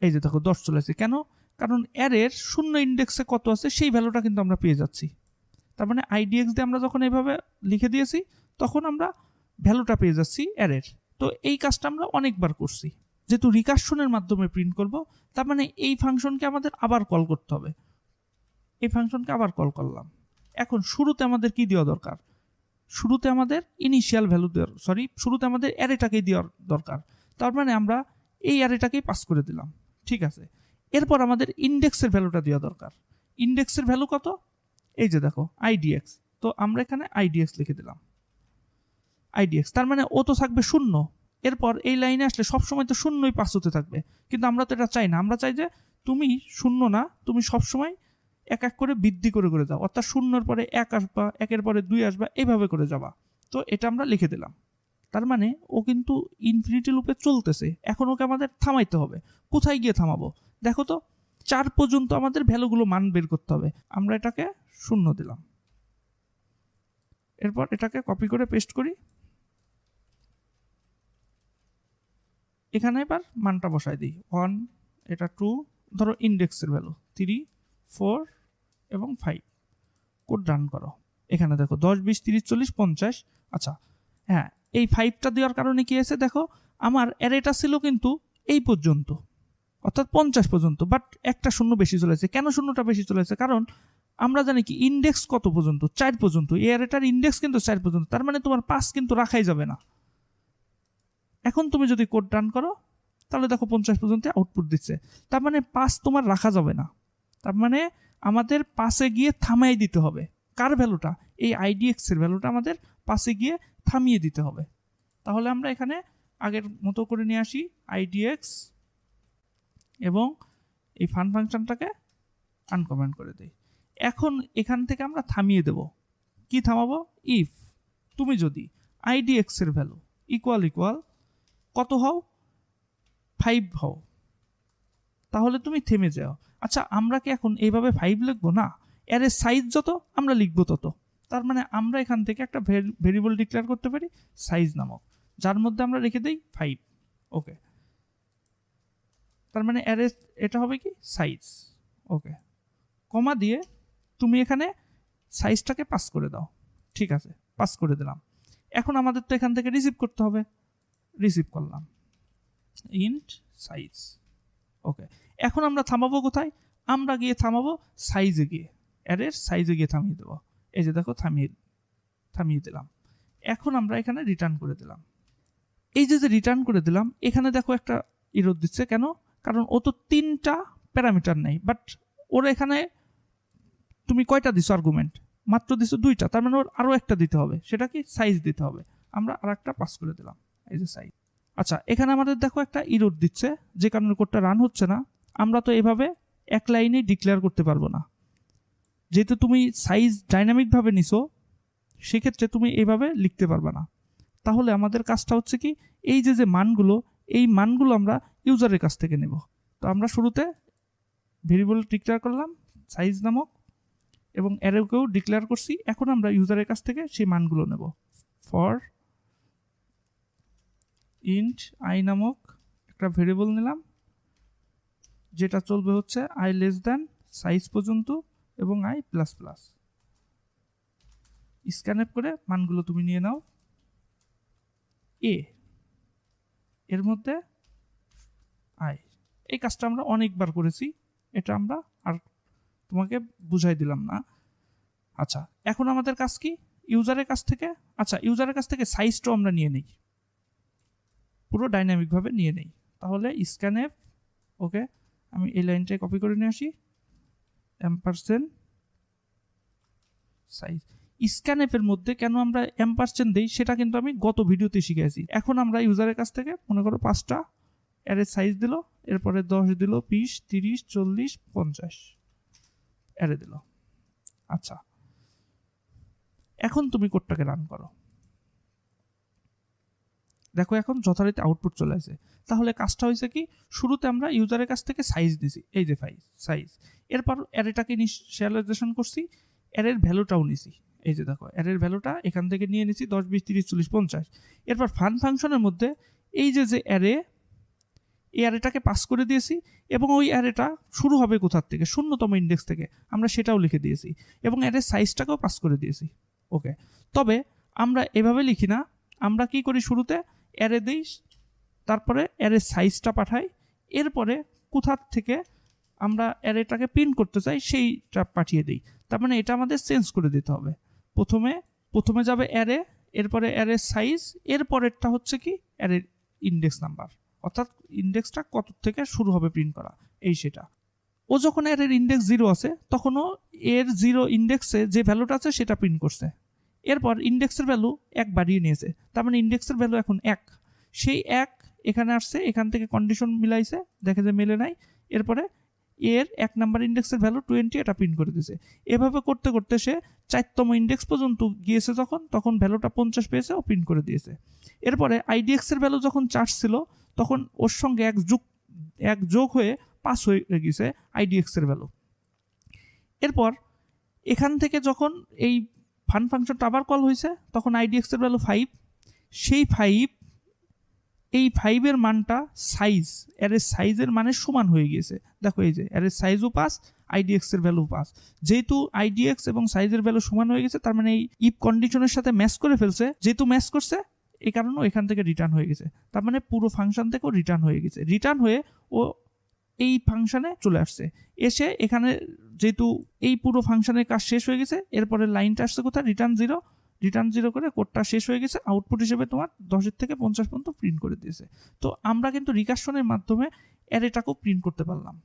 এই যে দেখো 10 চলে আসছে। কেন, কারণ অ্যারের 0 ইন্ডেক্সে কত আছে সেই ভ্যালুটা কিন্তু আমরা পেয়ে যাচ্ছি। তার মানে আইডিএক্স দিয়ে আমরা যখন এইভাবে লিখে দিয়েছি, তখন আমরা ভ্যালুটা পেয়ে যাচ্ছি অ্যারের। তো এই কাজটা আমরা অনেকবার করছি। যেহেতু রিকারশনের মাধ্যমে প্রিন্ট করব, তার মানে এই ফাংশনকে আমাদের আবার কল করতে হবে। এই ফাংশনকে আবার কল করলাম। এখন শুরুতে আমাদের কি দেওয়া দরকার, শুরুতে আমাদের ইনিশিয়াল ভ্যালু দেওয়ার, শুরুতে আমাদের অ্যারেটাকেই দেওয়ার দরকার। তার মানে আমরা এই অ্যারেটাকেই পাস করে দিলাম। ঠিক আছে, এরপর আমাদের ইন্ডেক্সের ভ্যালুটা দেওয়া দরকার। ইন্ডেক্সের ভ্যালু কত, এই যে দেখো আইডিএক্স। তো আমরা এখানে আইডিএক্স লিখে দিলাম, আইডিএক্স। তার মানে ও তো থাকবে 0। এরপর এই লাইনে আসলে সবসময় তো 0ই পাস হতে থাকবে, কিন্তু আমরা তো এটা চাই না। আমরা চাই যে তুমি 0 না, তুমি সবসময় এক এক করে বৃদ্ধি করে করে যাও, অর্থাৎ 0-এর পরে 1 আসবা, 1-এর পরে 2 আসবা, এইভাবে করে যাবা। তো এটা আমরা লিখে দিলাম। তার মানে ও কিন্তু ইনফিনিটি লুপে চলতেছে। এখন ওকে আমাদের থামাইতে হবে। কোথায় গিয়ে থামাবো, দেখো তো, 4 পর্যন্ত আমাদের ভ্যালুগুলো মান বের করতে হবে। আমরা এটাকে 0 দিলাম, এরপর এটাকে কপি করে পেস্ট করি। এখানে এবার মানটা বসাই দিই 1, এটা 2, ধরো ইন্ডেক্সের ভ্যালু 3, 4 এবং 5। কোড রান করো। এখানে দেখো 10, 20, 30, 40, 50। আচ্ছা হ্যাঁ, এই 5টা দেওয়ার কারণে কি আছে দেখো, আমার অ্যারেটা ছিল কিন্তু এই পর্যন্ত, অর্থাৎ 50 পর্যন্ত, বাট একটা শূন্য বেশি চলেছে। কেন শূন্যটা বেশি চলেছে? কারণ আমরা জানি কি ইন্ডেক্স কত পর্যন্ত, 4 পর্যন্ত। এই অ্যারেটার ইন্ডেক্স কিন্তু 4 পর্যন্ত, তার মানে তোমার 5 কিন্তু রাখাই যাবে না। এখন তুমি যদি কোড রান করো তাহলে দেখো 50 পর্যন্ত আউটপুট দিচ্ছে, তার মানে 5 তোমার রাখা যাবে না। তার মানে আমাদের 5-এ গিয়ে থামাই দিতে হবে। কার ভ্যালুটা? এই আইডিএক্স এর ভ্যালুটা আমাদের 5-এ গিয়ে থামিয়ে দিতে হবে। তাহলে আমরা এখানে আগের মতো করে নিয়ে আসি আইডিএক্স এবং এই ফান ফাংশনটাকে আনকমেন্ট করে দিই। এখন এখান থেকে আমরা থামিয়ে দেব। কি থামাবো? ইফ তুমি যদি আইডিএক্স এর ভ্যালু ইকুয়াল কত হও, 5 হও, তাহলে তুমি থেমে যাও। আচ্ছা আমরা কি এখন এইভাবে 5 লিখবো না, এর সাইজ যত আমরা লিখবো তত। তার মানে আমরা এখান থেকে একটা ভেরিয়েবল ডিক্লেয়ার করতে পারি সাইজ নামক, যার মধ্যে আমরা রেখে দিই 5। ওকে, তার মানে অ্যারে এটা হবে কি সাইজ। ওকে, কমা দিয়ে তুমি এখানে সাইজটাকে পাস করে দাও। ঠিক আছে, পাস করে দিলাম। এখন আমাদের তো এখান থেকে রিসিভ করতে হবে, রিসিভ করলাম ইন্ট সাইজ। ওকে, এখন আমরা থামাবো কোথায়? আমরা গিয়ে থামাবো সাইজে গিয়ে, অ্যারের সাইজে গিয়ে থামিয়ে দেবো। এই যে দেখো থামিয়ে দিলাম। এখন আমরা এখানে রিটার্ন করে দিলাম। এই যে রিটার্ন করে দিলাম, এখানে দেখো একটা এরর দিচ্ছে। কেন? কারণ ও তো 3টা প্যারামিটার নেই, বাট ওর এখানে তুমি কয়টা দিছো আর্গুমেন্ট? মাত্র দিছো 2টা, তার মানে ওর আরও একটা দিতে হবে। সেটা কি? সাইজ দিতে হবে। আমরা আর একটা পাস করে দিলাম, এই যে সাইজ। আচ্ছা এখানে আমাদের দেখো একটা এরর দিচ্ছে, যে কারণে কোডটা রান হচ্ছে না। আমরা তো এভাবে এক লাইনে ডিক্লেয়ার করতে পারবো না, যেহেতু তুমি সাইজ ডাইনামিকভাবে নিছো, সেক্ষেত্রে তুমি এইভাবে লিখতে পারবে না। তাহলে আমাদের কাজটা হচ্ছে কি, এই যে মানগুলো, এই মানগুলো আমরা ইউজারের কাছ থেকে নেব। তো আমরা শুরুতে ভেরিয়েবল ডিক্লেয়ার করলাম সাইজ নামক এবং অ্যারেকেও ডিক্লেয়ার করছি। এখন আমরা ইউজারের কাছ থেকে সেই মানগুলো নেব। ফর ইন্ট আই নামক একটা ভেরিয়েবল নিলাম, যেটা চলবে হচ্ছে আই লেস দ্যান সাইজ পর্যন্ত এবং আই প্লাস প্লাস। স্ক্যানএপ করে মানগুলো তুমি নিয়ে নাও। এর মধ্যে আই, এই কাজটা আমরা অনেকবার করেছি, এটা আমরা আর তোমাকে বুঝাই দিলাম না। আচ্ছা এখন আমাদের কাজ কি? ইউজারের কাছ থেকে, আচ্ছা ইউজারের কাছ থেকে সাইজটাও আমরা নিয়ে নিই, পুরো ডাইনামিকভাবে নিয়ে নেই। তাহলে স্ক্যানএপ, ওকে আমি এই লাইনটাই কপি করে নিয়ে আসি, এম্পারসেন্ট সাইজ। স্ক্যানএপের মধ্যে কেন আমরা এম্পারসেন্ট দিই সেটা কিন্তু আমি গত ভিডিওতে শিখেছি। এখন আমরা ইউজারের কাছ থেকে মনে করো 5টা অ্যারে সাইজ দিল, এরপরে 10 দিল, 20, 30, 40, 50 অ্যারে দিল। আচ্ছা এখন তুমি কোডটাকে রান করো, দেখো এখন যথারীতি আউটপুট চলে আসে। তাহলে কাজটা হয়েছে কি, শুরুতে আমরা ইউজারের কাছ থেকে সাইজ দিছি, এই যে সাইজ, এরপর অ্যারেটাকে ইনিশিয়ালাইজেশন করছি, অ্যারের ভ্যালুটাও নিছি। এই যে দেখো অ্যারের ভ্যালুটা এখান থেকে নিয়ে নিছি 10, 20, 30, 40, 50। এরপর ফান ফাংশনের মধ্যে এই যে অ্যারে, এই অ্যারেটাকে পাস করে দিয়েছি এবং ওই অ্যারেটা শুরু হবে কোথার থেকে? 0তম ইন্ডেক্স থেকে, আমরা সেটাও লিখে দিয়েছি এবং অ্যারের সাইজটাকেও পাস করে দিয়েছি। ওকে, তবে আমরা এভাবে লিখি না, আমরা কি করি, শুরুতে অ্যারে দিই, তারপরে অ্যারের সাইজটা পাঠাই, এরপরে কোথার থেকে আমরা অ্যারেটাকে প্রিন্ট করতে চাই সেইটা পাঠিয়ে দিই। তার মানে এটা আমাদের চেঞ্জ করে দিতে হবে। প্রথমে যাবে অ্যারে, এরপরে অ্যারের সাইজ, এরপরেরটা হচ্ছে কি অ্যারের ইন্ডেক্স নাম্বার, অর্থাৎ ইন্ডেক্সটা কত থেকে শুরু হবে প্রিন্ট করা, এই সেটা। ও যখন অ্যারের ইন্ডেক্স 0 আছে তখনও এর 0 ইন্ডেক্সে যে ভ্যালুটা আছে সেটা প্রিন্ট করছে। এরপর ইন্ডেক্সের ভ্যালু 1 বাড়িয়ে নিয়েছে, তার মানে ইন্ডেক্সের ভ্যালু এখন 1। সেই 1 এখানে আসছে, এখান থেকে কন্ডিশন মিলাইছে, দেখে যে মেলে নাই, এরপরে এর 1 নাম্বার ইন্ডেক্সের ভ্যালু 20, এটা প্রিন্ট করে দিয়েছে। এভাবে করতে করতে সে 4তম ইন্ডেক্স পর্যন্ত গিয়েছে, তখন ভ্যালুটা 50 পেয়েছে, ও প্রিন্ট করে দিয়েছে। এরপরে আইডিএক্স এর ভ্যালু যখন 4 ছিল তখন ওর সঙ্গে 1 যোগ হয়ে 5 হয়ে গেছে আইডিএক্স এর ভ্যালু। এরপর এখান থেকে যখন এই ফান ফাংশনটা আবার কল হয়েছে তখন আইডিএক্স এর ভ্যালু 5, সেই 5 এই 5 এর মানটা সাইজ, অ্যারের সাইজের মানের সমান হয়ে গিয়েছে। দেখো এই যে অ্যারের সাইজও পাস, আইডিএক্স এর ভ্যালু পাস। যেহেতু আইডিএক্স এবং সাইজের ভ্যালু সমান হয়ে গেছে, তার মানে এই ইফ কন্ডিশনের সাথে ম্যাচ করে ফেলছে। যেহেতু ম্যাচ করছে, এই কারণে এখান থেকে রিটার্ন হয়ে গেছে। তার মানে পুরো ফাংশন থেকেও রিটার্ন হয়ে গেছে। রিটার্ন হয়ে ও এই ফাংশনে চলে আসছে। এসে এখানে যেহেতু এই পুরো ফাংশনের কাজ শেষ হয়ে গেছে, এরপরে লাইনটা আসছে কোথায়, রিটার্ন 0। রিটার্ন 0 করে কোডটা শেষ হয়ে গেছে। আউটপুট হিসেবে তোমার 10 থেকে 50 পর্যন্ত প্রিন্ট করে দিয়েছে। তো আমরা কিন্তু রিকারশনের মাধ্যমে অ্যারেটাকেও প্রিন্ট করতে পারলাম।